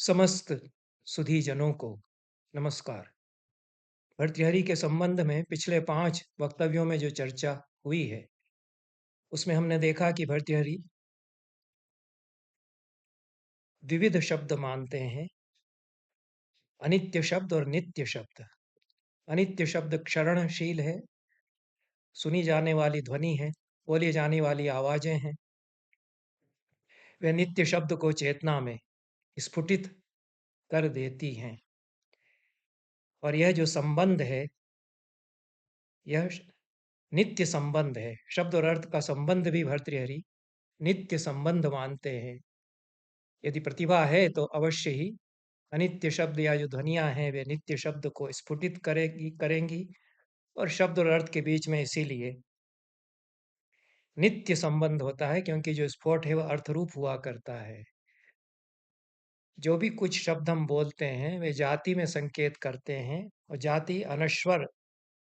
समस्त सुधी जनों को नमस्कार। भर्तृहरि के संबंध में पिछले 5 वक्तव्यों में जो चर्चा हुई है, उसमें हमने देखा कि भर्तृहरि विविध शब्द मानते हैं, अनित्य शब्द और नित्य शब्द। अनित्य शब्द क्षरणशील है, सुनी जाने वाली ध्वनि है, बोली जाने वाली आवाजें हैं। वे नित्य शब्द को चेतना में स्फुटित कर देती हैं। और यह जो संबंध है, यह नित्य संबंध है। शब्द और अर्थ का संबंध भी भर्तृहरि नित्य संबंध मानते हैं। यदि प्रतिभा है तो अवश्य ही अनित्य शब्द या जो ध्वनियां हैं वे नित्य शब्द को स्फुटित करेंगी और शब्द और अर्थ के बीच में इसीलिए नित्य संबंध होता है, क्योंकि जो स्फोट है वह अर्थरूप हुआ करता है। जो भी कुछ शब्द हम बोलते हैं वे जाति में संकेत करते हैं, और जाति अनश्वर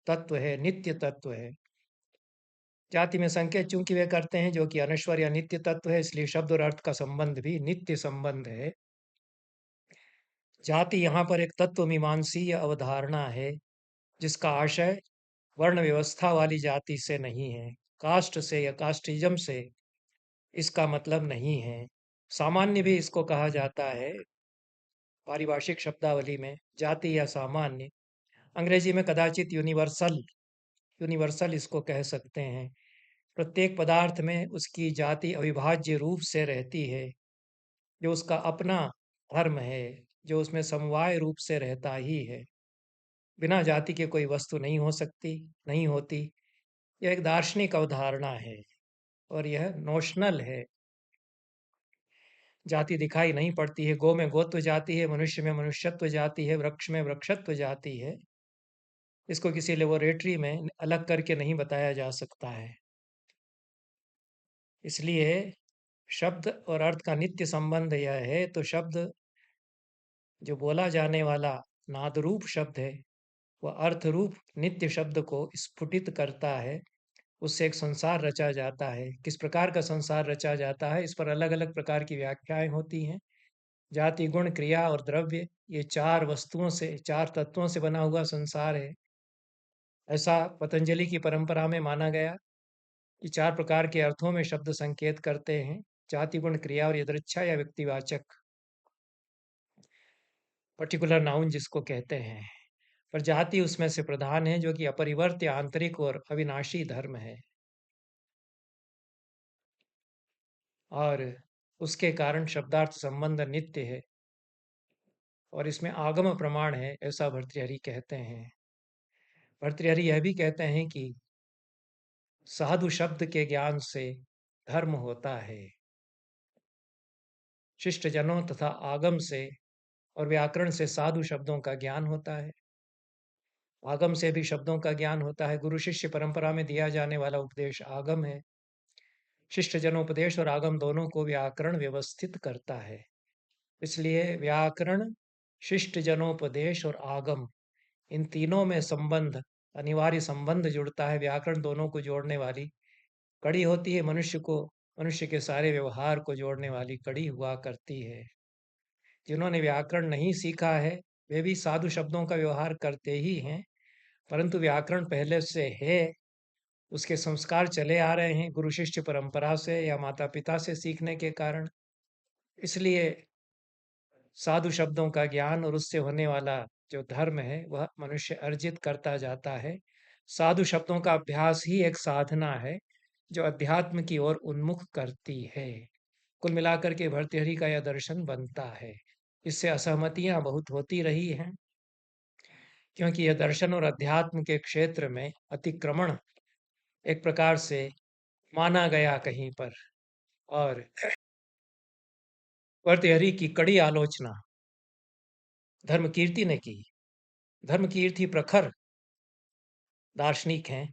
तत्व है, नित्य तत्व है। जाति में संकेत चूंकि वे करते हैं जो कि अनश्वर या नित्य तत्व है, इसलिए शब्द और अर्थ का संबंध भी नित्य संबंध है। जाति यहाँ पर एक तत्व मीमांसीय अवधारणा है, जिसका आशय वर्ण व्यवस्था वाली जाति से नहीं है, कास्ट से या कास्टिज्म से इसका मतलब नहीं है। सामान्य भी इसको कहा जाता है पारिभाषिक शब्दावली में, जाति या सामान्य। अंग्रेजी में कदाचित यूनिवर्सल यूनिवर्सल इसको कह सकते हैं। प्रत्येक पदार्थ में उसकी जाति अविभाज्य रूप से रहती है, जो उसका अपना धर्म है, जो उसमें समवाय रूप से रहता ही है। बिना जाति के कोई वस्तु नहीं हो सकती, नहीं होती। यह एक दार्शनिक अवधारणा है और यह नोशनल है। जाति दिखाई नहीं पड़ती है। गो में गोत्व जाति है, मनुष्य में मनुष्यत्व जाति है, वृक्ष में वृक्षत्व जाति है। इसको किसी लेबोरेटरी में अलग करके नहीं बताया जा सकता है। इसलिए शब्द और अर्थ का नित्य संबंध यह है, तो शब्द जो बोला जाने वाला नादरूप शब्द है वह अर्थरूप नित्य शब्द को स्फुटित करता है। उससे एक संसार रचा जाता है। किस प्रकार का संसार रचा जाता है, इस पर अलग अलग प्रकार की व्याख्याएं होती हैं। जाति, गुण, क्रिया और द्रव्य, ये 4 वस्तुओं से, 4 तत्वों से बना हुआ संसार है। ऐसा पतंजलि की परंपरा में माना गया कि 4 प्रकार के अर्थों में शब्द संकेत करते हैं: जाति, गुण, क्रिया और यदृच्छा या व्यक्तिवाचक, पर्टिकुलर नाउन जिसको कहते हैं। पर जाति उसमें से प्रधान है, जो कि अपरिवर्त्य, आंतरिक और अविनाशी धर्म है, और उसके कारण शब्दार्थ संबंध नित्य है और इसमें आगम प्रमाण है, ऐसा भर्तृहरि कहते हैं। भर्तृहरि यह भी कहते हैं कि साधु शब्द के ज्ञान से धर्म होता है। शिष्ट जनों तथा आगम से और व्याकरण से साधु शब्दों का ज्ञान होता है। आगम से भी शब्दों का ज्ञान होता है। गुरु शिष्य परंपरा में दिया जाने वाला उपदेश आगम है। शिष्ट जनोपदेश और आगम दोनों को व्याकरण व्यवस्थित करता है। इसलिए व्याकरण, शिष्ट जनोपदेश और आगम, इन तीनों में संबंध, अनिवार्य संबंध जुड़ता है। व्याकरण दोनों को जोड़ने वाली कड़ी होती है, मनुष्य के सारे व्यवहार को जोड़ने वाली कड़ी हुआ करती है। जिन्होंने व्याकरण नहीं सीखा है वे भी साधु शब्दों का व्यवहार करते ही हैं, परंतु व्याकरण पहले से है, उसके संस्कार चले आ रहे हैं गुरु शिष्य परंपरा से या माता पिता से सीखने के कारण। इसलिए साधु शब्दों का ज्ञान और उससे होने वाला जो धर्म है वह मनुष्य अर्जित करता जाता है। साधु शब्दों का अभ्यास ही एक साधना है जो अध्यात्म की ओर उन्मुख करती है। कुल मिलाकर के भर्तृहरि का यह दर्शन बनता है। इससे असहमतियां बहुत होती रही हैं, क्योंकि यह दर्शन और अध्यात्म के क्षेत्र में अतिक्रमण एक प्रकार से माना गया कहीं पर, और भर्तृहरि की कड़ी आलोचना धर्मकीर्ति ने की। धर्मकीर्ति प्रखर दार्शनिक हैं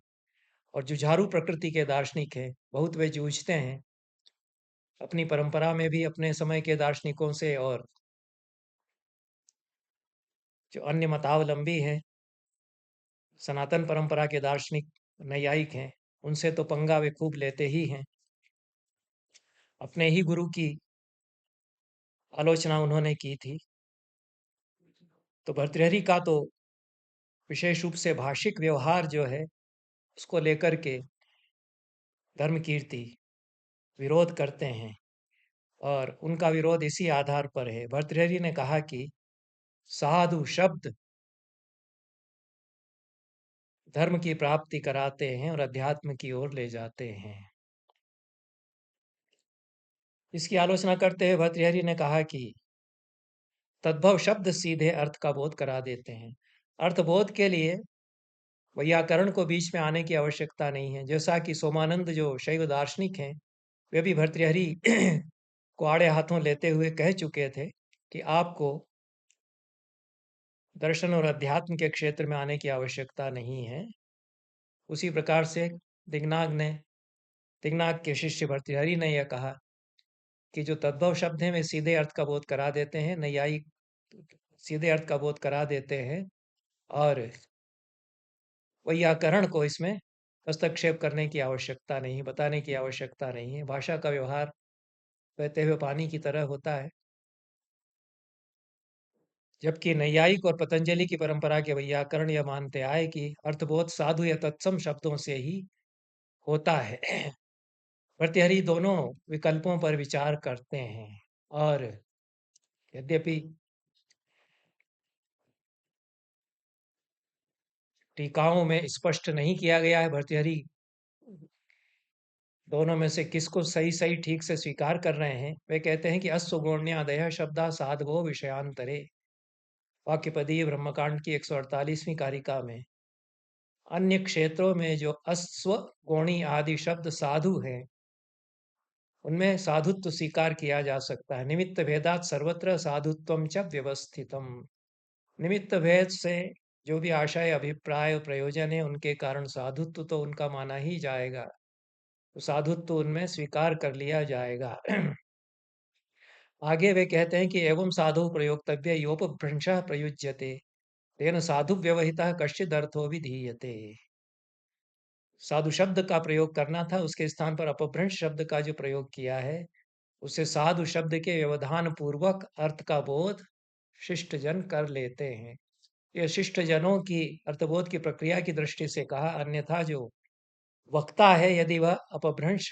और जुझारू प्रकृति के दार्शनिक हैं। बहुत वे जूझते हैं अपनी परंपरा में भी अपने समय के दार्शनिकों से, और जो अन्य मतावलंबी हैं, सनातन परंपरा के दार्शनिक नैयायिक हैं, उनसे तो पंगा वे खूब लेते ही हैं। अपने ही गुरु की आलोचना उन्होंने की थी। तो भर्तृहरि का तो विशेष रूप से भाषिक व्यवहार जो है उसको लेकर के धर्मकीर्ति विरोध करते हैं, और उनका विरोध इसी आधार पर है। भर्तृहरि ने कहा कि साधु शब्द धर्म की प्राप्ति कराते हैं और अध्यात्म की ओर ले जाते हैं। इसकी आलोचना करते हुए भर्तृहरि ने कहा कि तद्भव शब्द सीधे अर्थ का बोध करा देते हैं। अर्थबोध के लिए वैयाकरण को बीच में आने की आवश्यकता नहीं है। जैसा कि सोमानंद जो शैव दार्शनिक हैं, वे भी भर्तृहरि को आड़े हाथों लेते हुए कह चुके थे कि आपको दर्शन और अध्यात्म के क्षेत्र में आने की आवश्यकता नहीं है। उसी प्रकार से तिग्नाग के शिष्य भर्तृहरि ने यह कहा कि जो तद्भव शब्द हैं वे सीधे अर्थ का बोध करा देते हैं, नैयायिक सीधे अर्थ का बोध करा देते हैं, और वैयाकरण को इसमें हस्तक्षेप करने की आवश्यकता नहीं, बताने की आवश्यकता नहीं है। भाषा का व्यवहार बहते हुए पानी की तरह होता है। जबकि नैयायिक और पतंजलि की परंपरा के वैयाकरण यह मानते आए कि अर्थबोध साधु या तत्सम शब्दों से ही होता है। भर्तृहरि दोनों विकल्पों पर विचार करते हैं, और यद्यपि टीकाओं में स्पष्ट नहीं किया गया है भर्तृहरि दोनों में से किसको सही सही ठीक से स्वीकार कर रहे हैं। वे कहते हैं कि अस्वगुण्यादय शब्दा साधवो विषयांतरे, वाक्यपदीय ब्रह्मकांड की 148वीं कारिका में अन्य क्षेत्रों में जो अस्वगुणी आदि शब्द साधु हैं उनमें साधुत्व स्वीकार किया जा सकता है। निमित्त भेदात सर्वत्र साधुत्वम च व्यवस्थितम। निमित्त भेद से जो भी आशय, अभिप्राय और प्रयोजन है उनके कारण साधुत्व तो उनका माना ही जाएगा, तो साधुत्व उनमें स्वीकार कर लिया जाएगा। आगे वे कहते हैं कि एवं साधु प्रयोक्तव्य योपभ्रंशः प्रयुज्यते तेन साधु व्यवहितः कश्चिद अर्थो विधीयते। साधु शब्द का प्रयोग करना था, उसके स्थान पर अपभ्रंश शब्द का जो प्रयोग किया है उससे साधु शब्द के व्यवधान पूर्वक अर्थ का बोध शिष्ट जन कर लेते हैं। यह शिष्ट जनों की अर्थबोध की प्रक्रिया की दृष्टि से कहा। अन्यथा जो वक्ता है यदि वह अपभ्रंश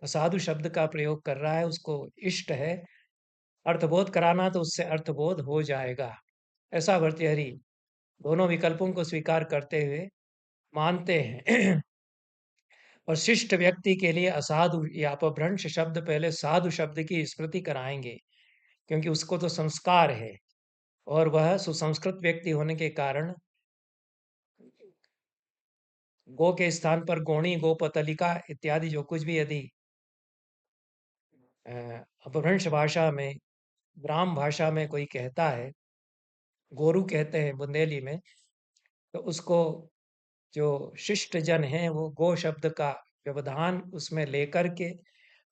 असाधु शब्द का प्रयोग कर रहा है, उसको इष्ट है अर्थबोध कराना, तो उससे अर्थबोध हो जाएगा। ऐसा भर्तृहरि दोनों विकल्पों को स्वीकार करते हुए मानते हैं। और शिष्ट व्यक्ति के लिए असाधु या अपभ्रंश शब्द पहले साधु शब्द की स्मृति कराएंगे, क्योंकि उसको तो संस्कार है, और वह सुसंस्कृत व्यक्ति होने के कारण गो के स्थान पर गोणी, गोपतलिका इत्यादि जो कुछ भी यदि अपभ्रंश भाषा में, ब्राह्म भाषा में कोई कहता है, गोरु कहते हैं बुंदेली में, तो उसको जो शिष्ट जन हैं वो गो शब्द का व्यवधान उसमें लेकर के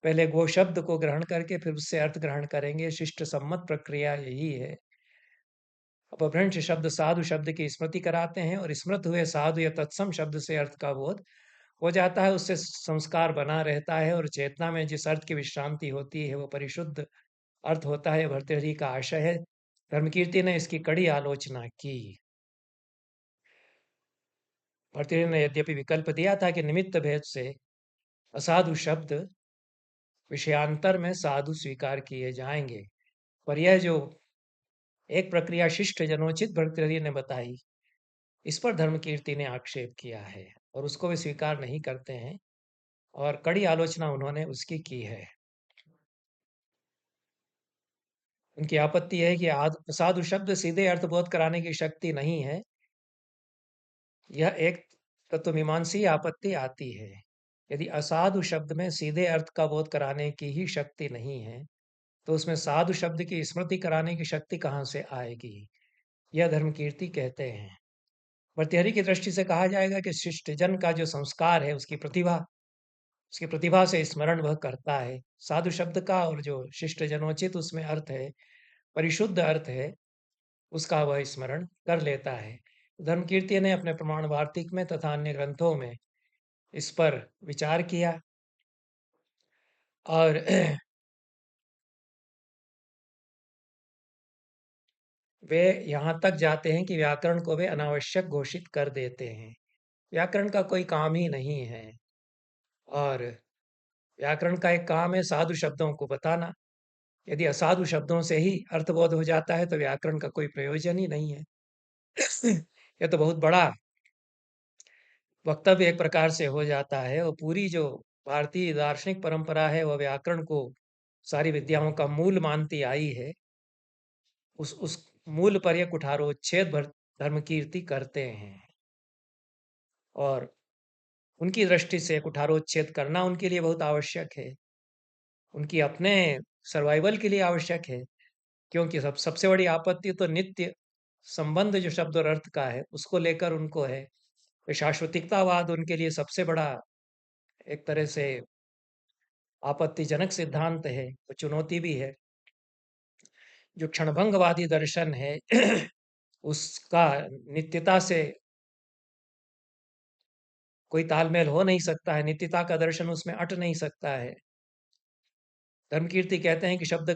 पहले गो शब्द को ग्रहण करके फिर उससे अर्थ ग्रहण करेंगे। शिष्ट सम्मत प्रक्रिया यही है। अपभ्रंश शब्द साधु शब्द की स्मृति कराते हैं, और स्मृत हुए साधु या तत्सम शब्द से अर्थ का बोध हो जाता है। उससे संस्कार बना रहता है, और चेतना में जिस अर्थ की विश्रांति होती है वो परिशुद्ध अर्थ होता है। भर्तृहरि का आशय है। धर्मकीर्ति ने इसकी कड़ी आलोचना की। भर्तृहरि ने यद्यपि विकल्प दिया था कि निमित्त भेद से असाधु शब्द विषयांतर में साधु स्वीकार किए जाएंगे, पर यह जो एक प्रक्रिया शिष्ट जनोचित भर्तृहरि ने बताई, इस पर धर्मकीर्ति ने आक्षेप किया है और उसको वे स्वीकार नहीं करते हैं, और कड़ी आलोचना उन्होंने उसकी की है। उनकी आपत्ति है कि असाधु शब्द सीधे अर्थबोध कराने की शक्ति नहीं है। यह एक तत्वमीमांसी आपत्ति आती है। यदि असाधु शब्द में सीधे अर्थ का बोध कराने की ही शक्ति नहीं है, तो उसमें साधु शब्द की स्मृति कराने की शक्ति कहाँ से आएगी? यह धर्मकीर्ति कहते हैं। भर्तृहरि की दृष्टि से कहा जाएगा कि शिष्टजन का जो संस्कार है, उसकी प्रतिभा से स्मरण वह करता है। साधु शब्द का और जो शिष्ट जनोचित उसमें अर्थ है, परिशुद्ध अर्थ है, उसका वह स्मरण कर लेता है। धर्मकीर्ति ने अपने प्रमाण वार्तिक में तथा अन्य ग्रंथों में इस पर विचार किया, और वे यहाँ तक जाते हैं कि व्याकरण को वे अनावश्यक घोषित कर देते हैं। व्याकरण का कोई काम ही नहीं है, और व्याकरण का एक काम है साधु शब्दों को बताना। यदि असाधु शब्दों से ही अर्थबोध हो जाता है तो व्याकरण का कोई प्रयोजन ही नहीं है। यह तो बहुत बड़ा वक्तव्य एक प्रकार से हो जाता है, और पूरी जो भारतीय दार्शनिक परंपरा है वह व्याकरण को सारी विद्याओं का मूल मानती आई है। उस मूल पर यह कुठारोच्छेद भर धर्मकीर्ति करते हैं, और उनकी दृष्टि से कुठारोच्छेद करना उनके लिए बहुत आवश्यक है। उनकी अपने सर्वाइवल के लिए आवश्यक है, क्योंकि सबसे बड़ी आपत्ति तो नित्य संबंध जो शब्द और अर्थ का है उसको लेकर उनको है। तो शाश्वतिकतावाद उनके लिए सबसे बड़ा एक तरह से आपत्तिजनक सिद्धांत है, वो चुनौती भी है। जो क्षणभंगवादी दर्शन है उसका नित्यता से कोई तालमेल हो नहीं सकता है, नित्यता का दर्शन उसमें अट नहीं सकता है। धर्मकीर्ति कहते हैं कि शब्द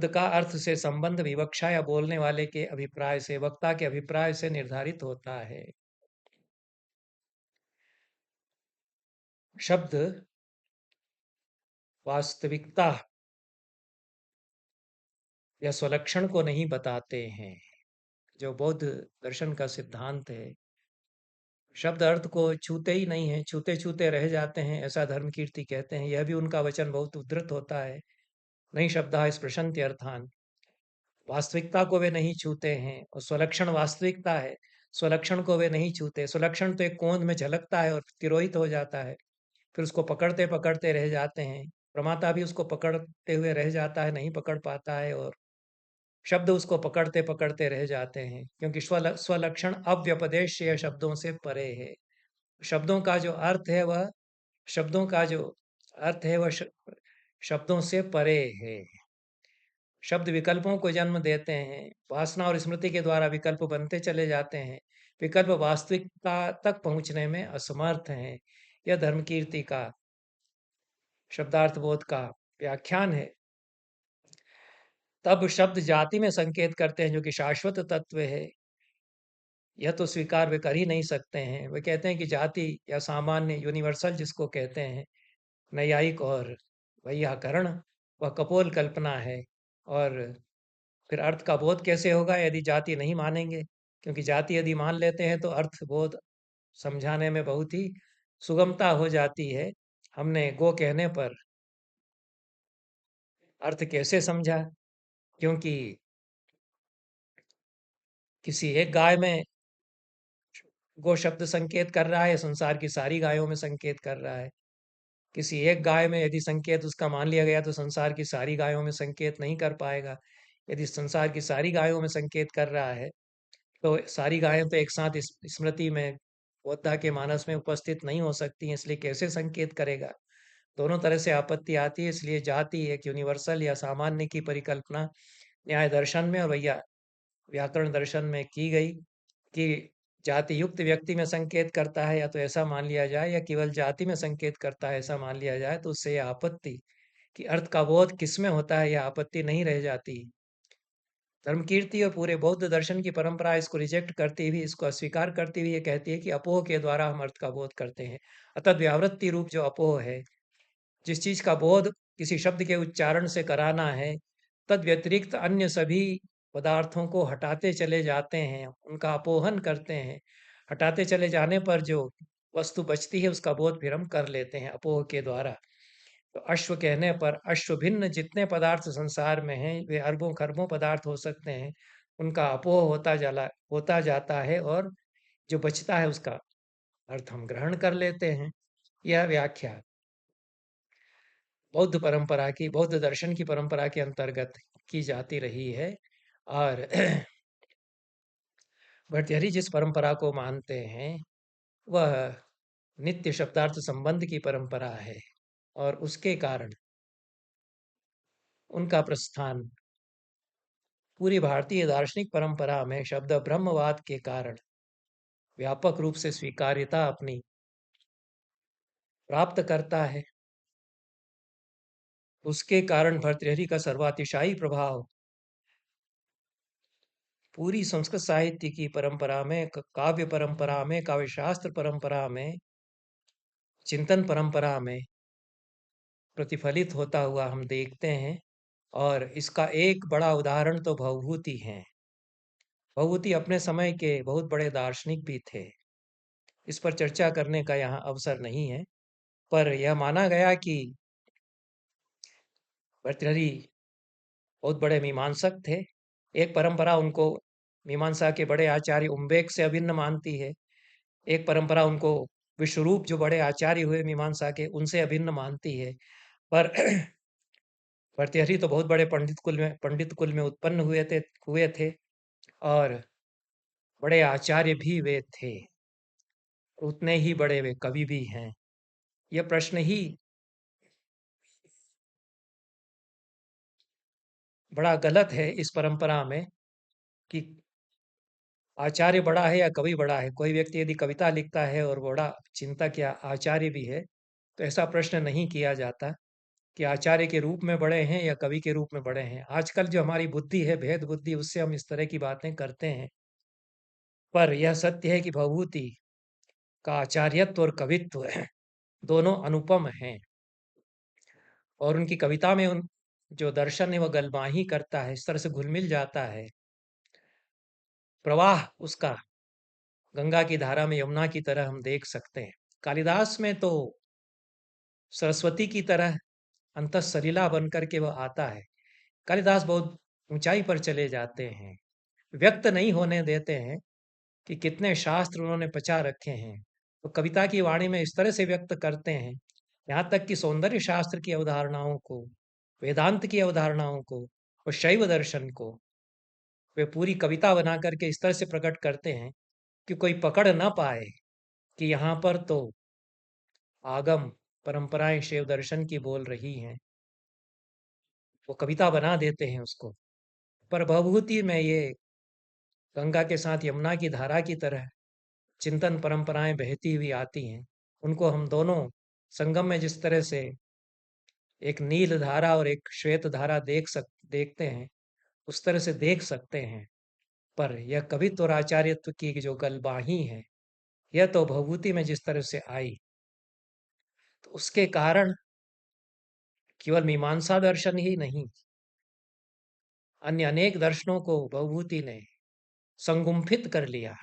का अर्थ से संबंध विवक्षा या बोलने वाले के अभिप्राय से, वक्ता के अभिप्राय से निर्धारित होता है। शब्द वास्तविकता या स्वलक्षण को नहीं बताते हैं, जो बौद्ध दर्शन का सिद्धांत है। शब्द अर्थ को छूते ही नहीं है, छूते छूते रह जाते हैं, ऐसा धर्मकीर्ति कहते हैं। यह भी उनका वचन बहुत उद्धृत होता है। नहीं शब्दा स्पृशन्ति अर्थान, वास्तविकता को वे नहीं छूते हैं, और स्वलक्षण वास्तविकता है, स्वलक्षण को वे नहीं छूते। स्वलक्षण तो एक कोंद में झलकता है और तिरोहित हो जाता है, फिर उसको पकड़ते पकड़ते रह जाते हैं। प्रमाता भी उसको पकड़ते हुए रह जाता है, नहीं पकड़ पाता है, और शब्द उसको पकड़ते पकड़ते रह जाते हैं, क्योंकि स्वलक्षण अव्यपदेश्य शब्दों से परे है। शब्दों का जो अर्थ है वह शब्दों का जो अर्थ है वह शब्दों से परे है। शब्द विकल्पों को जन्म देते हैं, वासना और स्मृति के द्वारा विकल्प बनते चले जाते हैं, विकल्प वास्तविकता तक पहुंचने में असमर्थ हैं। यह धर्मकीर्ति का शब्दार्थ बोध का व्याख्यान है। तब शब्द जाति में संकेत करते हैं, जो कि शाश्वत तत्व है। यह तो स्वीकार वे कर ही नहीं सकते हैं। वे कहते हैं कि जाति या सामान्य यूनिवर्सल जिसको कहते हैं, नैयायिक और वैयाकरण, वह कपोल कल्पना है। और फिर अर्थ का बोध कैसे होगा यदि जाति नहीं मानेंगे? क्योंकि जाति यदि मान लेते हैं तो अर्थ बोध समझाने में बहुत ही सुगमता हो जाती है। हमने गो कहने पर अर्थ कैसे समझा? क्योंकि किसी एक गाय में गो शब्द संकेत कर रहा है, संसार की सारी गायों में संकेत कर रहा है। किसी एक गाय में यदि संकेत उसका मान लिया गया तो संसार की सारी गायों में संकेत नहीं कर पाएगा। यदि संसार की सारी गायों में संकेत कर रहा है तो सारी गायें तो एक साथ स्मृति में, बोद्धा के मानस में उपस्थित नहीं हो सकती हैं, इसलिए कैसे संकेत करेगा? दोनों तरह से आपत्ति आती है। इसलिए जाति एक यूनिवर्सल या सामान्य की परिकल्पना न्याय दर्शन में और व्याकरण दर्शन में की गई कि जाति युक्त व्यक्ति में संकेत करता है, या तो ऐसा मान लिया जाए, या केवल जाति में संकेत करता है ऐसा मान लिया जाए, तो उससे यह आपत्ति कि अर्थ का बोध किसमें होता है, यह आपत्ति नहीं रह जाती। धर्मकीर्ति और पूरे बौद्ध दर्शन की परंपरा इसको रिजेक्ट करती हुई, इसको अस्वीकार करती हुई ये कहती है कि अपोह के द्वारा हम अर्थ का बोध करते हैं। अतः व्यावृत्ति रूप जो अपोह है, जिस चीज का बोध किसी शब्द के उच्चारण से कराना है, तद व्यतिरिक्त अन्य सभी पदार्थों को हटाते चले जाते हैं, उनका अपोहन करते हैं। हटाते चले जाने पर जो वस्तु बचती है उसका बोध फिर हम कर लेते हैं अपोह के द्वारा। तो अश्व कहने पर अश्व भिन्न जितने पदार्थ संसार में हैं, वे अरबों खरबों पदार्थ हो सकते हैं, उनका अपोह होता जाता है, और जो बचता है उसका अर्थ हम ग्रहण कर लेते हैं। यह व्याख्या बौद्ध परंपरा की, बौद्ध दर्शन की परंपरा के अंतर्गत की जाती रही है। और भर्तृहरि जिस परंपरा को मानते हैं वह नित्य शब्दार्थ संबंध की परंपरा है, और उसके कारण उनका प्रस्थान पूरी भारतीय दार्शनिक परंपरा में शब्द ब्रह्मवाद के कारण व्यापक रूप से स्वीकार्यता अपनी प्राप्त करता है। उसके कारण भर्तृहरि का सर्वातिशायी प्रभाव पूरी संस्कृत साहित्य की परंपरा में, काव्य परंपरा में, काव्य शास्त्र परंपरा में, चिंतन परंपरा में प्रतिफलित होता हुआ हम देखते हैं। और इसका एक बड़ा उदाहरण तो भवभूति है। भवभूति अपने समय के बहुत बड़े दार्शनिक भी थे। इस पर चर्चा करने का यहाँ अवसर नहीं है, पर यह माना गया कि भर्तृहरि बहुत बड़े मीमांसक थे। एक परंपरा उनको मीमांसा के बड़े आचार्य उम्बेक से अभिन्न मानती है। एक परंपरा उनको विश्वरूप जो बड़े आचार्य हुए मीमांसा के, उनसे अभिन्न मानती है। पर भर्तृहरि तो बहुत बड़े पंडित कुल में उत्पन्न हुए थे और बड़े आचार्य भी वे थे। उतने ही बड़े वे कवि भी हैं। यह प्रश्न ही बड़ा गलत है इस परंपरा में कि आचार्य बड़ा है या कवि बड़ा है। कोई व्यक्ति यदि कविता लिखता है और बड़ा चिंतक या आचार्य भी है, तो ऐसा प्रश्न नहीं किया जाता कि आचार्य के रूप में बड़े हैं या कवि के रूप में बड़े हैं। आजकल जो हमारी बुद्धि है, भेद बुद्धि, उससे हम इस तरह की बातें करते हैं। पर यह सत्य है कि भवभूति का आचार्यत्व और कवित्व दोनों अनुपम हैं। और उनकी कविता में उन जो दर्शन है वह गलमाही करता है, इस तरह से घुल-मिल जाता है। प्रवाह उसका गंगा की धारा में यमुना की तरह हम देख सकते हैं। कालिदास में तो सरस्वती की तरह अंतःसलिला बन कर के वह आता है। कालिदास बहुत ऊंचाई पर चले जाते हैं, व्यक्त नहीं होने देते हैं कि कितने शास्त्र उन्होंने पचा रखे हैं। तो कविता की वाणी में इस तरह से व्यक्त करते हैं, यहाँ तक कि सौंदर्य शास्त्र की अवधारणाओं को, वेदांत की अवधारणाओं को और शैव दर्शन को वे पूरी कविता बना करके इस तरह से प्रकट करते हैं कि कोई पकड़ ना पाए कि यहाँ पर तो आगम परंपराएं शैव दर्शन की बोल रही हैं। वो कविता बना देते हैं उसको। पर भवभूति में ये गंगा के साथ यमुना की धारा की तरह चिंतन परंपराएं बहती हुई आती हैं। उनको हम दोनों संगम में जिस तरह से एक नील धारा और एक श्वेत धारा देखते हैं, उस तरह से देख सकते हैं। पर यह कवित्व और आचार्यत्व की जो गलबाही है, यह तो भवभूति में जिस तरह से आई, तो उसके कारण केवल मीमांसा दर्शन ही नहीं, अन्य अनेक दर्शनों को भवभूति ने संगुम्फित कर लिया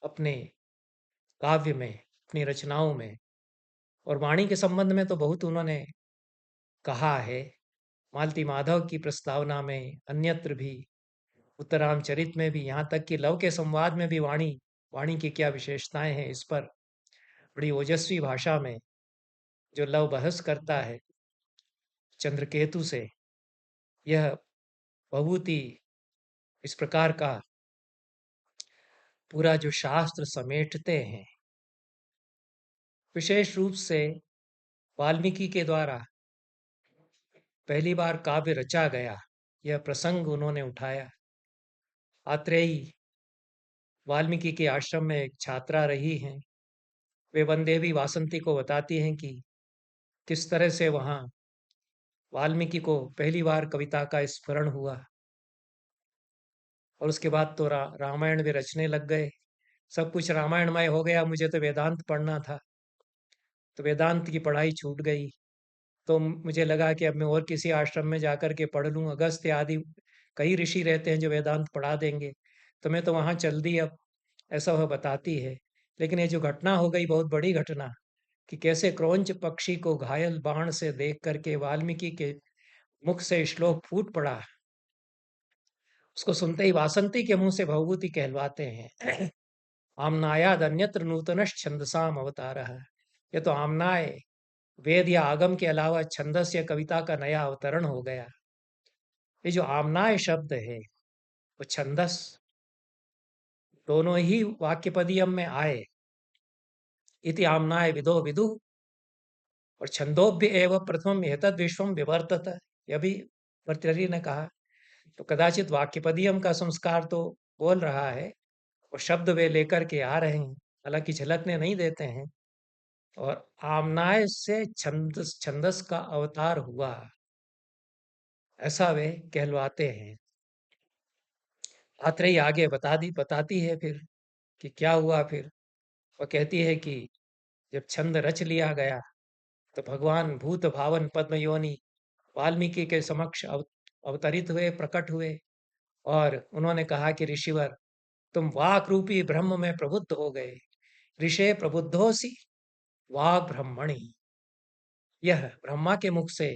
अपने काव्य में, अपनी रचनाओं में। और वाणी के संबंध में तो बहुत उन्होंने कहा है। मालती माधव की प्रस्तावना में, अन्यत्र भी, उत्तरामचरित में भी, यहाँ तक कि लव के संवाद में भी वाणी वाणी की क्या विशेषताएं हैं, इस पर बड़ी ओजस्वी भाषा में जो लव बहस करता है चंद्रकेतु से, यह भभूति इस प्रकार का पूरा जो शास्त्र समेटते हैं। विशेष रूप से वाल्मीकि के द्वारा पहली बार काव्य रचा गया, यह प्रसंग उन्होंने उठाया। आत्रेयी वाल्मीकि के आश्रम में एक छात्रा रही हैं। वे वनदेवी वासंती को बताती हैं कि किस तरह से वहाँ वाल्मीकि को पहली बार कविता का स्मरण हुआ। और उसके बाद तो रामायण वे रचने लग गए। सब कुछ रामायणमय हो गया। मुझे तो वेदांत पढ़ना था, तो वेदांत की पढ़ाई छूट गई। तो मुझे लगा कि अब मैं और किसी आश्रम में जाकर के पढ़ लूँ। अगस्त्य आदि कई ऋषि रहते हैं जो वेदांत पढ़ा देंगे, तो मैं तो वहाँ चल दी अब, ऐसा वह बताती है। लेकिन ये जो घटना हो गई, बहुत बड़ी घटना, कि कैसे क्रौंच पक्षी को घायल बाण से देख करके वाल्मीकि के मुख से श्लोक फूट पड़ा। उसको सुनते ही वासंती के मुंह से भवभूति कहलवाते हैं। आमनायाद अन्यत्र नूतनश छंदसाम अवतारः। ये तो आमनाय वेद या आगम के अलावा छंदस या कविता का नया अवतरण हो गया। ये जो आमनाय शब्द है, वो छंदस दोनों ही वाक्यपदियम में आए। इति आमनाय विदो विदु और छंदोभ्य एवं प्रथम एतद् विश्वम विवर्तत, यह भी भर्तृहरि ने कहा। तो कदाचित वाक्यपदियम का संस्कार तो बोल रहा है, और शब्द वे लेकर के आ रहे हैं, हालांकि झलकने नहीं देते हैं। और आमनाय से छंदस छंदस का अवतार हुआ, ऐसा वे कहलवाते हैं। आत्रेयी आगे बताती है फिर कि क्या हुआ फिर। वह कहती है कि जब छंद रच लिया गया तो भगवान भूत भावन पद्म योनि वाल्मीकि के समक्ष अवतरित हुए, प्रकट हुए और उन्होंने कहा कि ऋषिवर, तुम वाक रूपी ब्रह्म में प्रबुद्ध हो गए। ऋषे प्रबुद्धोसी वाक ब्रह्मणि। यह ब्रह्मा के मुख से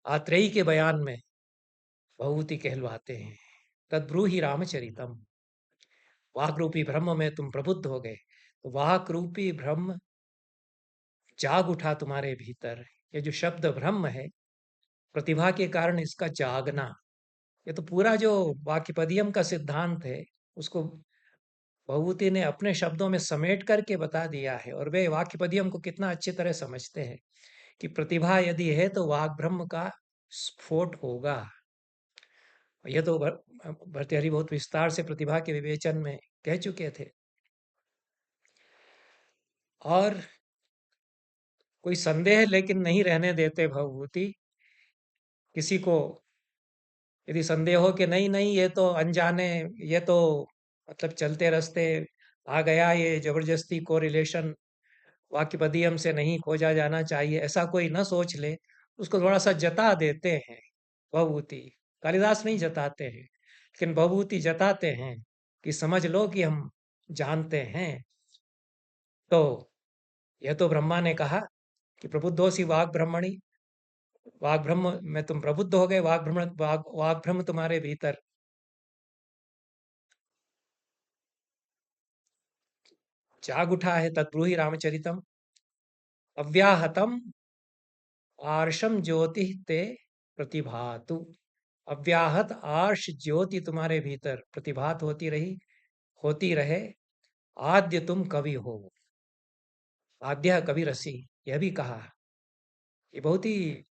आत्रेयी के बयान में भभूति कहलवाते हैं। तद्ब्रूहि रामचरितम। वाक रूपी ब्रह्म में तुम प्रबुद्ध हो गए, तो वाक रूपी ब्रह्म जाग उठा तुम्हारे भीतर। ये जो शब्द ब्रह्म है, प्रतिभा के कारण इसका जागना, ये तो पूरा जो वाक्यपदियम का सिद्धांत है उसको भभूति ने अपने शब्दों में समेट करके बता दिया है। और वे वाक्यपदियम को कितना अच्छी तरह समझते हैं कि प्रतिभा यदि है तो वाक ब्रह्म का स्फोट होगा। ये तो भर्तृहरि बहुत विस्तार से प्रतिभा के विवेचन में कह चुके थे। और कोई संदेह लेकिन नहीं रहने देते भवभूति। किसी को यदि संदेह हो कि नहीं नहीं ये तो अनजाने, ये तो मतलब चलते रास्ते आ गया, ये जबरदस्ती को रिलेशन वाक्यपदियम से नहीं खोजा जाना चाहिए, ऐसा कोई न सोच ले, उसको थोड़ा सा जता देते हैं भवभूति। कालिदास नहीं जताते हैं, लेकिन भवभूति जताते हैं कि समझ लो कि हम जानते हैं। तो यह तो ब्रह्मा ने कहा कि प्रबुद्धोसी वाग ब्रह्मणि, वाग ब्रह्म में तुम प्रबुद्ध हो गए, वाग ब्रह्म तुम्हारे भीतर जाग उठा है। तद्ब्रूहि रामचरितम अव्याहतम आर्षम ज्योति ते प्रतिभातु। अव्याहत आर्ष ज्योति तुम्हारे भीतर प्रतिभात होती रही, होती रहे। आद्य तुम कवि हो। आद्य कवि रसी, यह भी कहा। ये बहुत ही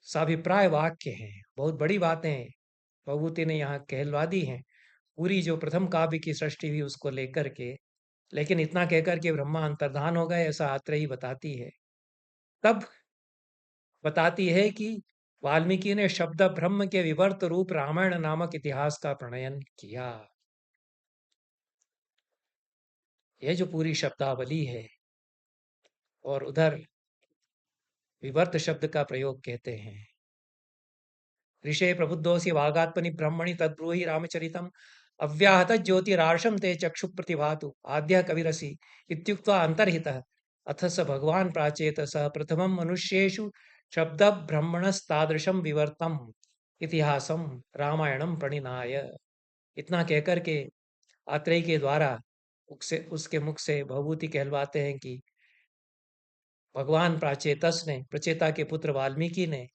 साभिप्राय वाक्य हैं, बहुत बड़ी बातें भभूति ने यहाँ कहलवा दी हैं। पूरी जो प्रथम काव्य की सृष्टि हुई उसको लेकर के, लेकिन इतना कहकर के ब्रह्मा अंतर्धान हो गए ऐसा आत्रेयी बताती है। तब बताती है कि वाल्मीकि ने शब्द ब्रह्म के विवर्त रूप रामायण नामक इतिहास का प्रणयन किया। यह जो पूरी शब्दावली है, और उधर विवर्त शब्द का प्रयोग कहते हैं। ऋषे प्रबुद्धोऽसि वागात्मनि ब्रह्मणि तद्ब्रूहि रामचरितम् अव्याहत ज्योतिरार्षं ते चक्षु प्रतिभातु आद्य कविरसि इत्युक्त्वा अंतर्हितः अथ स भगवान प्राचेत स प्रथमं मनुष्येषु शब्द ब्रह्मणस्तादृशं विवर्तम इतिहासम रामायणम प्रणिनाय। इतना कहकर के आत्रेय के द्वारा उसके मुख से भभूति कहलवाते हैं कि भगवान प्राचेतस ने, प्रचेता के पुत्र वाल्मीकि ने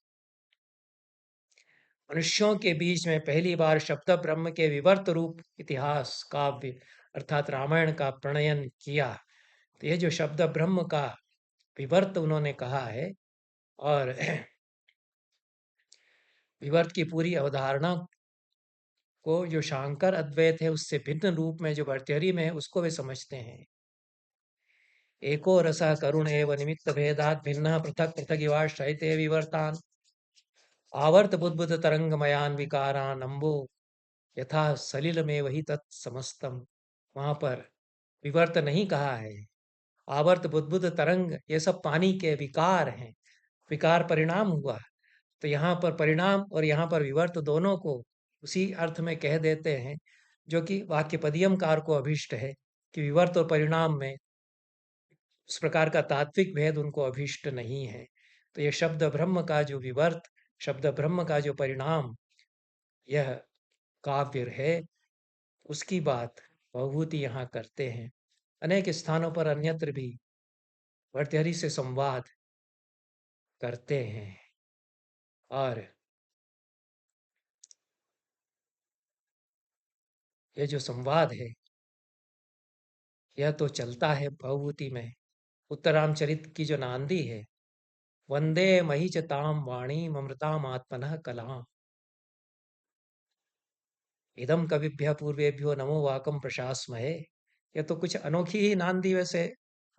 मनुष्यों के बीच में पहली बार शब्द ब्रह्म के विवर्त रूप इतिहास काव्य अर्थात रामायण का प्रणयन किया। तो ये जो शब्द ब्रह्म का विवर्त उन्होंने कहा है, और विवर्त की पूरी अवधारणा को जो शांकर अद्वैत है उससे भिन्न रूप में जो भर्तृहरि में है उसको वे समझते हैं। एको रसः करुण एव निमित्त भेदात् भिन्नः पृथक पृथक इवाश्रयते विवर्तान् आवर्त बुद्बुद तरंगमयान विकारान अम्बो यथा सलिल में वही तत्समस्तम। वहां पर विवर्त नहीं कहा है, आवर्त बुद्बुद तरंग ये सब पानी के विकार हैं, विकार परिणाम हुआ। तो यहाँ पर परिणाम और यहाँ पर विवर्त दोनों को उसी अर्थ में कह देते हैं जो कि वाक्यपदियम कार को अभीष्ट है, कि विवर्त और परिणाम में उस प्रकार का तात्विक भेद उनको अभीष्ट नहीं है। तो ये शब्द ब्रह्म का जो विवर्त, शब्द ब्रह्म का जो परिणाम, यह काव्य है, उसकी बात भभूति यहाँ करते हैं। अनेक स्थानों पर अन्यत्र भी भर्तृहरि से संवाद करते हैं। और ये जो संवाद है यह तो चलता है भभूति में। उत्तरामचरित की जो नांदी है, वंदे मही च ताम वाणी ममृताम आत्मनः कलाम इदम कविभ्य पूर्वेभ्यो नमो वाकम प्रशास्महे। यह तो कुछ अनोखी ही नांदी वैसे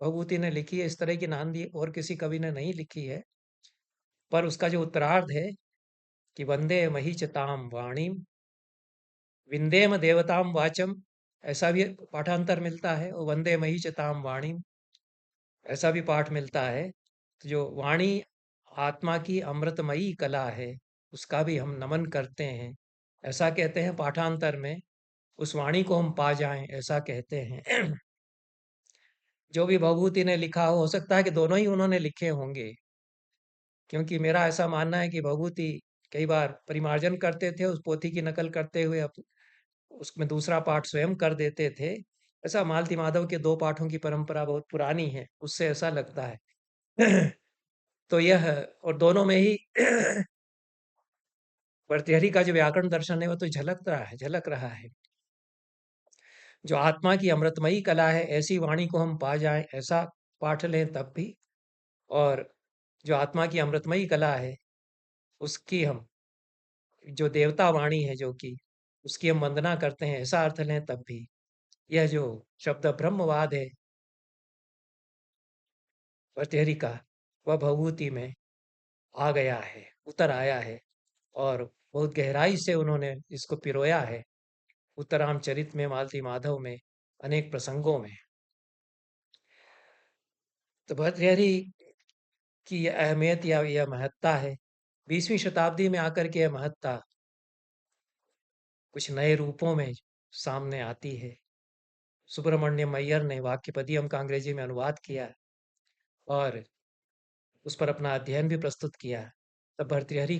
भभूति ने लिखी है, इस तरह की नांदी और किसी कवि ने नहीं लिखी है। पर उसका जो उत्तरार्ध है कि वंदे महीचताम वाणीम विंदेम देवताम वाचम, ऐसा भी पाठांतर मिलता है, और वंदे महीचताम वाणीम ऐसा भी पाठ मिलता है। तो जो वाणी आत्मा की अमृतमयी कला है, उसका भी हम नमन करते हैं, ऐसा कहते हैं पाठांतर में। उस वाणी को हम पा जाएं, ऐसा कहते हैं। जो भी भवभूति ने लिखा हो सकता है कि दोनों ही उन्होंने लिखे होंगे, क्योंकि मेरा ऐसा मानना है कि भवभूति कई बार परिमार्जन करते थे, उस पोथी की नकल करते हुए उसमें दूसरा पाठ स्वयं कर देते थे। ऐसा मालती माधव के दो पाठों की परंपरा बहुत पुरानी है, उससे ऐसा लगता है। तो यह, और दोनों में ही भर्तृहरि का जो व्याकरण दर्शन है वो तो झलक रहा है। जो आत्मा की अमृतमयी कला है, ऐसी वाणी को हम पा जाएं, ऐसा पाठ लें तब भी। और जो आत्मा की अमृतमयी कला है, उसकी हम, जो देवता वाणी है जो कि, उसकी हम वंदना करते हैं, ऐसा अर्थ लें तब भी। यह जो शब्द ब्रह्मवाद है भर्तृहरि का, वह भवभूति में आ गया है, उतर आया है, और बहुत गहराई से उन्होंने इसको पिरोया है उत्तरामचरित में, मालती माधव में, अनेक प्रसंगों में। तो भर्तृहरि की यह अहमियत या यह महत्ता है, 20वीं शताब्दी में आकर के यह महत्ता कुछ नए रूपों में सामने आती है। सुब्रमण्यम अय्यर ने वाक्यपदियम का अंग्रेजी में अनुवाद किया और उस पर अपना अध्ययन भी प्रस्तुत किया। तब भर्तृहरि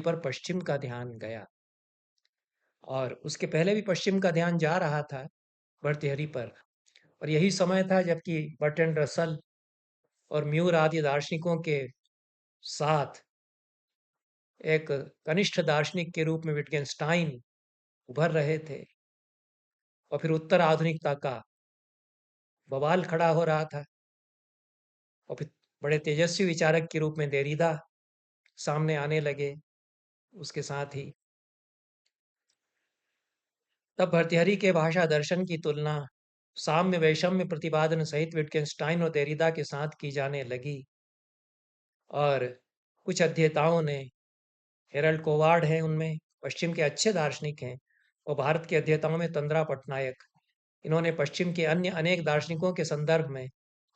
पर पश्चिम का ध्यान गया, और उसके पहले भी पश्चिम का ध्यान जा रहा था भर्तृहरि पर। और यही समय था जबकि बर्ट्रैंड रसल और म्यूर आदि दार्शनिकों के साथ एक कनिष्ठ दार्शनिक के रूप में विटगेनस्टाइन उभर रहे थे, और फिर उत्तर आधुनिकता का बवाल खड़ा हो रहा था, और फिर बड़े तेजस्वी विचारक के रूप में देरिदा सामने आने लगे उसके साथ ही। तब भर्तृहरि के भाषा दर्शन की तुलना साम्य वैषम्य प्रतिपादन सहित विटगेनस्टाइन और देरिदा के साथ की जाने लगी, और कुछ अध्येताओं ने, हेरल्ड कोवार्ड हैं उनमें, पश्चिम के अच्छे दार्शनिक हैं, और भारत के अध्येताओं में तंद्रा पटनायक, इन्होंने पश्चिम के अन्य अनेक दार्शनिकों के संदर्भ में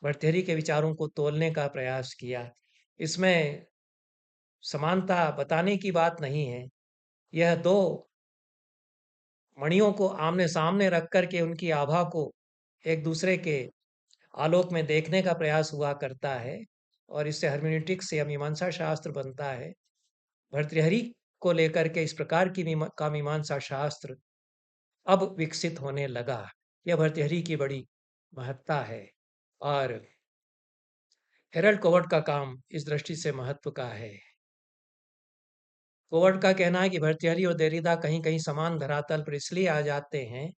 भर्तृहरि के विचारों को तोलने का प्रयास किया। इसमें समानता बताने की बात नहीं है, यह दो मणियों को आमने सामने रख कर के उनकी आभा को एक दूसरे के आलोक में देखने का प्रयास हुआ करता है, और इससे हर्मेनेटिक्स या मीमांसा शास्त्र बनता है। भर्तृहरि को लेकर के इस प्रकार की मीमांसा शास्त्र अब विकसित होने लगा। यह भर्तृहरि की बड़ी महत्ता है, और हेरल्ड कोवर्ट का काम इस दृष्टि से महत्व का है। कोवर्ट का कहना है कि भर्तृहरि और देरिदा कहीं कहीं समान धरातल पर इसलिए आ जाते हैं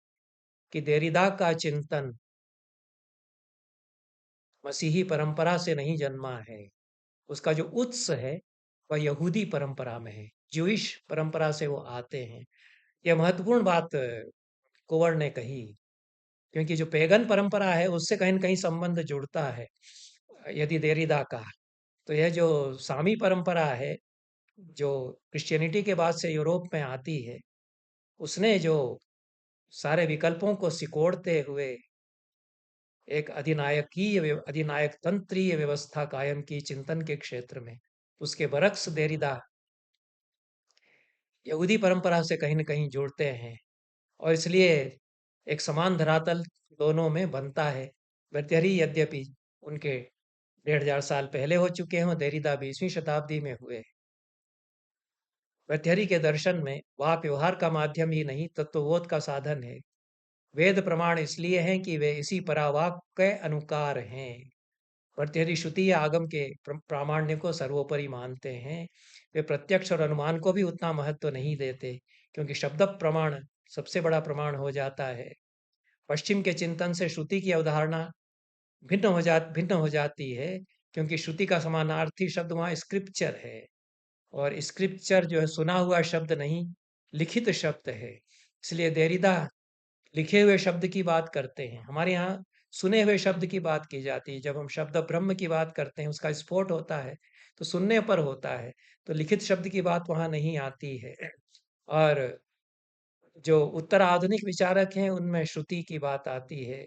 कि देरिदा का चिंतन मसीही परंपरा से नहीं जन्मा है, उसका जो उत्स है वह यहूदी परंपरा में है, ज्यूइश परंपरा से वो आते हैं। यह महत्वपूर्ण बात कोवर्ट ने कही, क्योंकि जो पेगन परंपरा है उससे कहीं न कहीं संबंध जुड़ता है यदि देरिदा का। तो यह जो सामी परंपरा है, जो क्रिश्चियनिटी के बाद से यूरोप में आती है, उसने जो सारे विकल्पों को सिकोड़ते हुए एक अधिनायक तंत्रीय व्यवस्था कायम की चिंतन के क्षेत्र में, उसके बरक्स देरिदा यहूदी परंपरा से कहीं न कहीं जुड़ते हैं, और इसलिए एक समान धरातल दोनों में बनता है। भर्तृहरि यद्यपि उनके 1500 साल पहले हो चुके हों, देरिदा 20वीं शताब्दी में हुए। भर्तृहरि के दर्शन में वाक व्यवहार का माध्यम ही नहीं, तत्वबोध का साधन है। वेद प्रमाण इसलिए हैं कि वे इसी परावाक के अनुकार हैं। भर्तृहरि श्रुति या आगम के प्रामाण्य को सर्वोपरि मानते हैं। वे प्रत्यक्ष और अनुमान को भी उतना महत्व नहीं देते, क्योंकि शब्द प्रमाण सबसे बड़ा प्रमाण हो जाता है। पश्चिम के चिंतन से श्रुति की अवधारणा भिन्न हो जाती है, क्योंकि श्रुति का समानार्थी शब्द वहाँ स्क्रिप्चर है, और स्क्रिप्चर जो है सुना हुआ शब्द नहीं, लिखित शब्द है। इसलिए देरिदा लिखे हुए शब्द की बात करते हैं। हमारे यहाँ सुने हुए शब्द की बात की जाती है। जब हम शब्द ब्रह्म की बात करते हैं, उसका स्फोट होता है, तो सुनने पर होता है। तो लिखित शब्द की बात वहाँ नहीं आती है। और जो उत्तर आधुनिक विचारक हैं, उनमें श्रुति की बात आती है।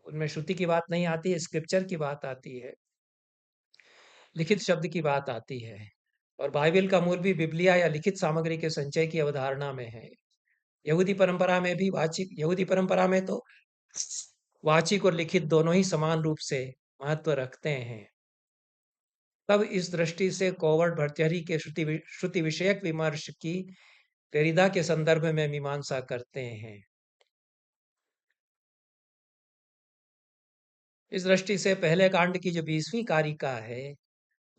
उनमें श्रुति की बात नहीं आती है, स्क्रिप्चर की बात आती है, लिखित शब्द की बात आती है। और बाइबल का मूल भी बिब्लिया या लिखित सामग्री के संचय की अवधारणा में है। यहूदी परंपरा में तो वाचिक और लिखित दोनों ही समान रूप से महत्व रखते हैं। तब इस दृष्टि से कोवर्ट भर्तृहरि के श्रुति विषयक विमर्श की देरिदा के संदर्भ में मीमांसा करते हैं। इस दृष्टि से पहले कांड की जो 20वीं कारिका है,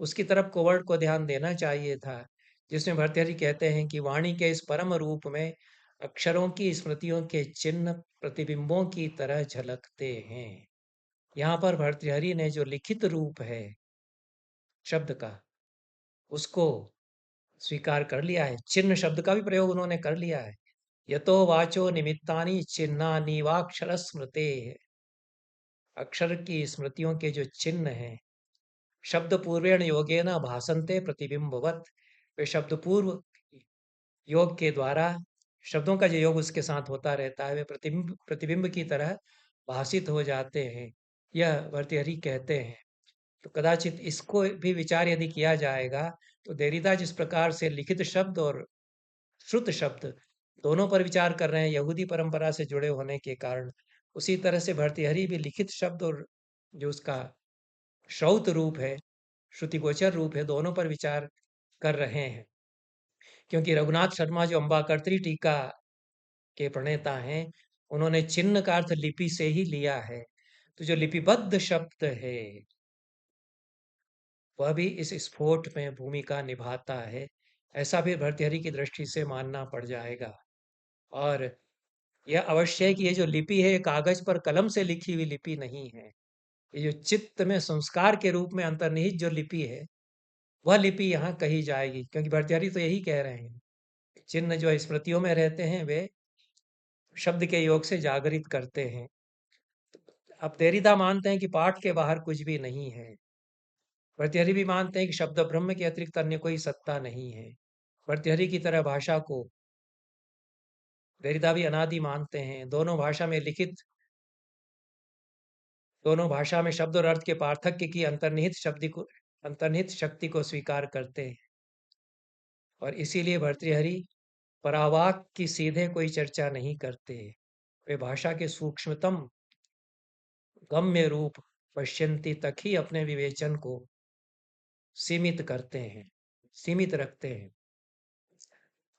उसकी तरफ कोवर्ट को ध्यान देना चाहिए था, जिसमें भर्तृहरि कहते हैं कि वाणी के इस परम रूप में अक्षरों की स्मृतियों के चिन्ह प्रतिबिंबों की तरह झलकते हैं। यहाँ पर भर्तृहरि ने जो लिखित रूप है शब्द का, उसको स्वीकार कर लिया है। चिन्ह शब्द का भी प्रयोग उन्होंने कर लिया है। यतो वाचो निमित्तानि चिन्हानि वाक्षर स्मृते। अक्षर की स्मृतियों के जो चिन्ह हैं, शब्द पूर्वेण योगेन भासन्ते प्रतिबिंबवत। वे शब्द पूर्व योग के द्वारा, शब्दों का जो योग उसके साथ होता रहता है, वे प्रतिबिंब प्रतिबिंब की तरह भाषित हो जाते हैं। यह भर्तृहरि कहते हैं। तो कदाचित इसको भी विचार यदि किया जाएगा, तो देरिदा जिस प्रकार से लिखित शब्द और श्रुत शब्द दोनों पर विचार कर रहे हैं यहूदी परंपरा से जुड़े होने के कारण, उसी तरह से भर्तृहरि भी लिखित शब्द और जो उसका श्रौत रूप है, श्रुतिगोचर रूप है, दोनों पर विचार कर रहे हैं। क्योंकि रघुनाथ शर्मा जो अम्बाकर्तरी टीका के प्रणेता हैं, उन्होंने चिन्ह का अर्थ लिपि से ही लिया है। तो जो लिपिबद्ध शब्द है, वह भी इस स्फोट में भूमिका निभाता है। ऐसा भी भर्तृहरि की दृष्टि से मानना पड़ जाएगा। और यह अवश्य है कि ये जो लिपि है, ये कागज पर कलम से लिखी हुई लिपि नहीं है। ये जो चित्त में संस्कार के रूप में अंतर्निहित जो लिपि है, वह लिपि यहाँ कही जाएगी। क्योंकि भर्तृहरि तो यही कह रहे हैं, चिन्ह जो स्मृतियों में रहते हैं, वे शब्द के योग से जागरित करते हैं। अब देरिदा मानते हैं कि पाठ के बाहर कुछ भी नहीं है। भर्तृहरि भी मानते हैं कि शब्द ब्रह्म के अतिरिक्त अन्य कोई सत्ता नहीं है। भर्तृहरि की तरह भाषा को देरिदा भी अनादि मानते हैं। दोनों भाषा में शब्द और अर्थ के पार्थक्य की अंतर्निहित शक्ति को स्वीकार करते हैं। और इसीलिए भर्तृहरि परावाक की सीधे कोई चर्चा नहीं करते। वे भाषा के सूक्ष्मतम गम्य रूप पश्यंती तक ही अपने विवेचन को सीमित करते हैं, सीमित रखते हैं।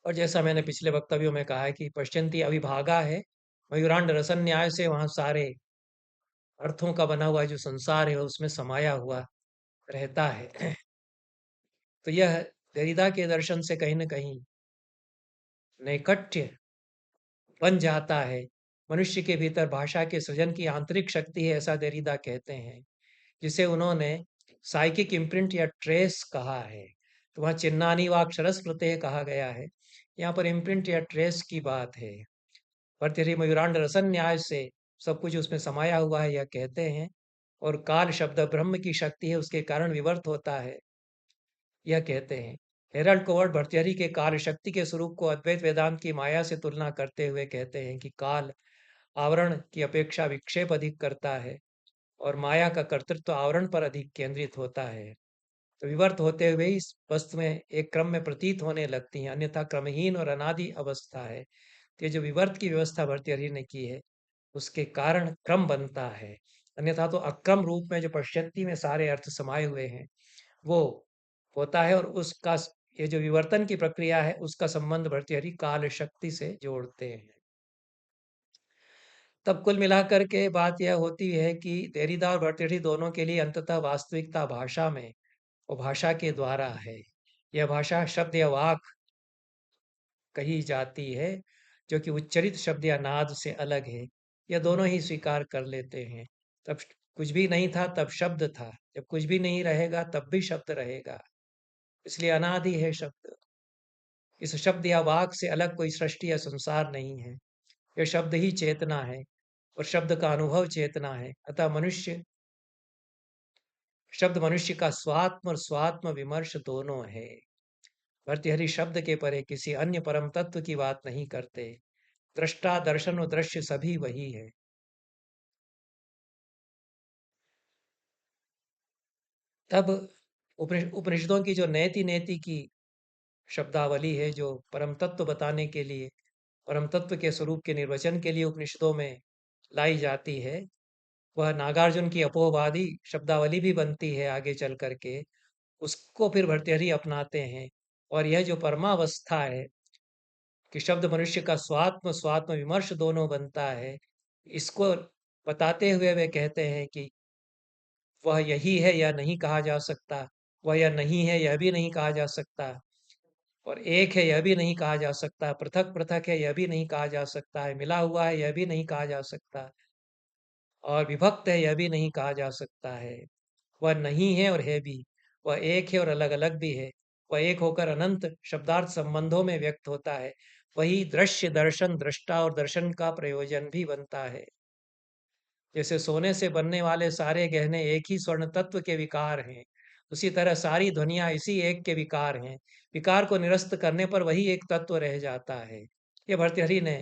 और जैसा मैंने पिछले वक्तव्यों में कहा है कि पश्यंती अविभागा है, मयूरांड रसन न्याय से वहां सारे अर्थों का बना हुआ जो संसार है उसमें समाया हुआ रहता है। तो यह देरिदा के दर्शन से कहीं न कहीं नैकट्य बन जाता है। मनुष्य के भीतर भाषा के सृजन की आंतरिक शक्ति है, ऐसा देरिदा कहते हैं, जिसे उन्होंने साइकिक इम्प्रिंट या ट्रेस कहा है। तो वहाँ चिन्हानी व अक्षरस प्रत्यय कहा गया है, यहाँ पर इम्प्रिंट या ट्रेस की बात है। भर्तृहरि मयूरांड रसन न्याय से सब कुछ उसमें समाया हुआ है, यह कहते हैं। और काल शब्द ब्रह्म की शक्ति है, उसके कारण विवर्त होता है, यह कहते हैं। हेरल्ड कोवर्ट भर्तृहरि के काल शक्ति के स्वरूप को अद्वैत वेदांत की माया से तुलना करते हुए कहते हैं कि काल आवरण की अपेक्षा विक्षेप अधिक करता है और माया का कर्तृत्व आवरण पर अधिक केंद्रित होता है। तो विवर्त होते हुए इस वस्तु में एक क्रम में प्रतीत होने लगती हैं, अन्यथा क्रमहीन और अनादि अवस्था है। तो ये जो विवर्त की व्यवस्था भर्तृहरि ने की है, उसके कारण क्रम बनता है। अन्यथा तो अक्रम रूप में जो पश्यंती में सारे अर्थ समाये हुए हैं, वो होता है। और उसका ये जो विवर्तन की प्रक्रिया है, उसका संबंध भर्तृहरि काल शक्ति से जोड़ते हैं। तब कुल मिलाकर के बात यह होती है कि देरिदा और भर्तृहरि दोनों के लिए अंततः वास्तविकता भाषा में और भाषा के द्वारा है। यह भाषा शब्द या वाक कही जाती है, जो कि उच्चरित शब्द या नाद से अलग है। यह दोनों ही स्वीकार कर लेते हैं। तब कुछ भी नहीं था, तब शब्द था। जब कुछ भी नहीं रहेगा, तब भी शब्द रहेगा। इसलिए अनादि है शब्द। इस शब्द या वाक से अलग कोई सृष्टि या संसार नहीं है। यह शब्द ही चेतना है। और शब्द का अनुभव चेतना है। अतः शब्द मनुष्य का स्वात्म और स्वात्म विमर्श दोनों है। भर्तृहरि शब्द के परे किसी अन्य परम तत्व की बात नहीं करते। दृष्टा, दर्शन और दृश्य सभी वही है। तब उपनिषदों की जो नेति नेति की शब्दावली है, जो परम तत्व बताने के लिए, परम तत्व के स्वरूप के निर्वचन के लिए उपनिषदों में लाई जाती है, वह नागार्जुन की अपोवादी शब्दावली भी बनती है आगे चल करके। उसको फिर भर्तृहरि अपनाते हैं। और यह जो परमावस्था है कि शब्द मनुष्य का स्वात्म स्वात्म विमर्श दोनों बनता है, इसको बताते हुए वे कहते हैं कि वह यही है यह नहीं कहा जा सकता, वह यह नहीं है यह भी नहीं कहा जा सकता, और एक है यह भी नहीं कहा जा सकता, पृथक पृथक है यह भी नहीं कहा जा सकता है, मिला हुआ है यह भी नहीं कहा जा सकता, और विभक्त है यह भी नहीं कहा जा सकता है। वह नहीं है और है भी, वह एक है और अलग अलग भी है। वह एक होकर अनंत शब्दार्थ संबंधों में व्यक्त होता है। वही दृश्य, दर्शन, दृष्टा और दर्शन का प्रयोजन भी बनता है। जैसे सोने से बनने वाले सारे गहने एक ही स्वर्ण तत्व के विकार हैं, उसी तरह सारी ध्वनियाँ इसी एक के विकार हैं। विकार को निरस्त करने पर वही एक तत्व रह जाता है। ये भर्तृहरि ने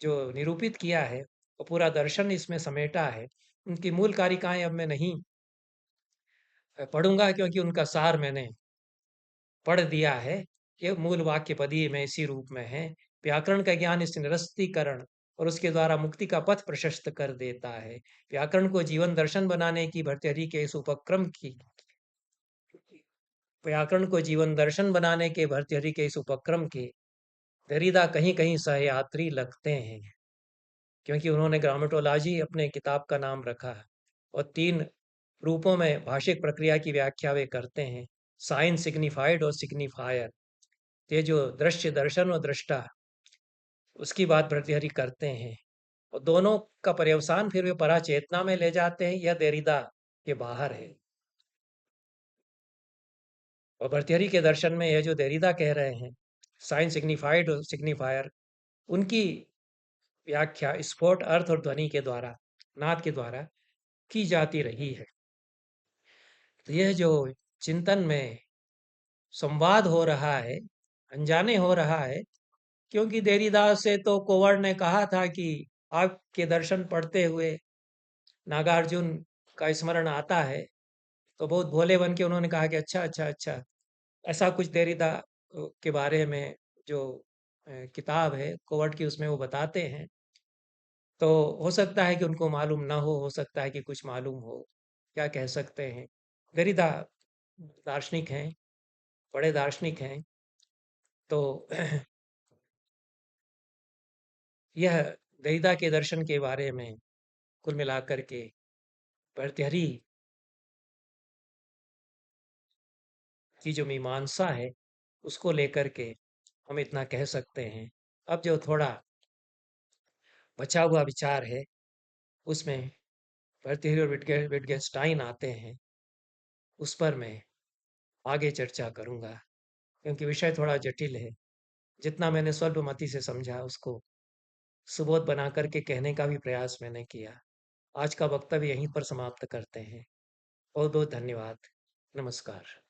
जो निरूपित किया है, वो पूरा दर्शन इसमें समेटा है। उनकी मूल कारिकाएँ अब मैं नहीं पढ़ूँगा, क्योंकि उनका सार मैंने पढ़ दिया है। ये मूल वाक्य पदी में इसी रूप में है। व्याकरण का ज्ञान इस निरस्तीकरण और उसके द्वारा मुक्ति का पथ प्रशस्त कर देता है। व्याकरण को जीवन दर्शन बनाने की भर्तृहरि के इस उपक्रम की व्याकरण को जीवन दर्शन बनाने के भर्तृहरि के इस उपक्रम के दरिदा कहीं कहीं सहयात्री लगते हैं, क्योंकि उन्होंने ग्रामेटोलॉजी अपने किताब का नाम रखा है और 3 रूपों में भाषिक प्रक्रिया की व्याख्या वे करते हैं, साइन, सिग्निफाइड और सिग्निफायर। ये जो दृश्य, दर्शन और दृष्टा, उसकी बात भर्तृहरि करते हैं, और दोनों का पर्यवसान फिर वे पराचेतना में ले जाते हैं। यह देरिदा के बाहर है। और भर्तृहरि के दर्शन में यह जो देरिदा कह रहे हैं, साइन, सिग्निफाइड और सिग्निफायर, उनकी व्याख्या स्फोट, अर्थ और ध्वनि के द्वारा, नाद के द्वारा की जाती रही है। तो यह जो चिंतन में संवाद हो रहा है, अनजाने हो रहा है, क्योंकि देरीदास से तो कोवर्ड ने कहा था कि आपके दर्शन पढ़ते हुए नागार्जुन का स्मरण आता है, तो बहुत भोले बन के उन्होंने कहा कि अच्छा अच्छा अच्छा, ऐसा कुछ देरीदा के बारे में जो किताब है कोवर्ड की, उसमें वो बताते हैं। तो हो सकता है कि उनको मालूम ना हो सकता है कि कुछ मालूम हो, क्या कह सकते हैं। देरीदा दार्शनिक हैं, बड़े दार्शनिक हैं। तो यह दरिदा के दर्शन के बारे में कुल मिलाकर के भर्तृहरि की जो मीमांसा है, उसको लेकर के हम इतना कह सकते हैं। अब जो थोड़ा बचा हुआ विचार है, उसमें भर्तृहरि और विटगेन्स्टाइन आते हैं, उस पर मैं आगे चर्चा करूँगा, क्योंकि विषय थोड़ा जटिल है। जितना मैंने स्वल्पमति से समझा, उसको सुबोध बना कर के कहने का भी प्रयास मैंने किया। आज का वक्तव्य यहीं पर समाप्त करते हैं। बहुत बहुत धन्यवाद। नमस्कार।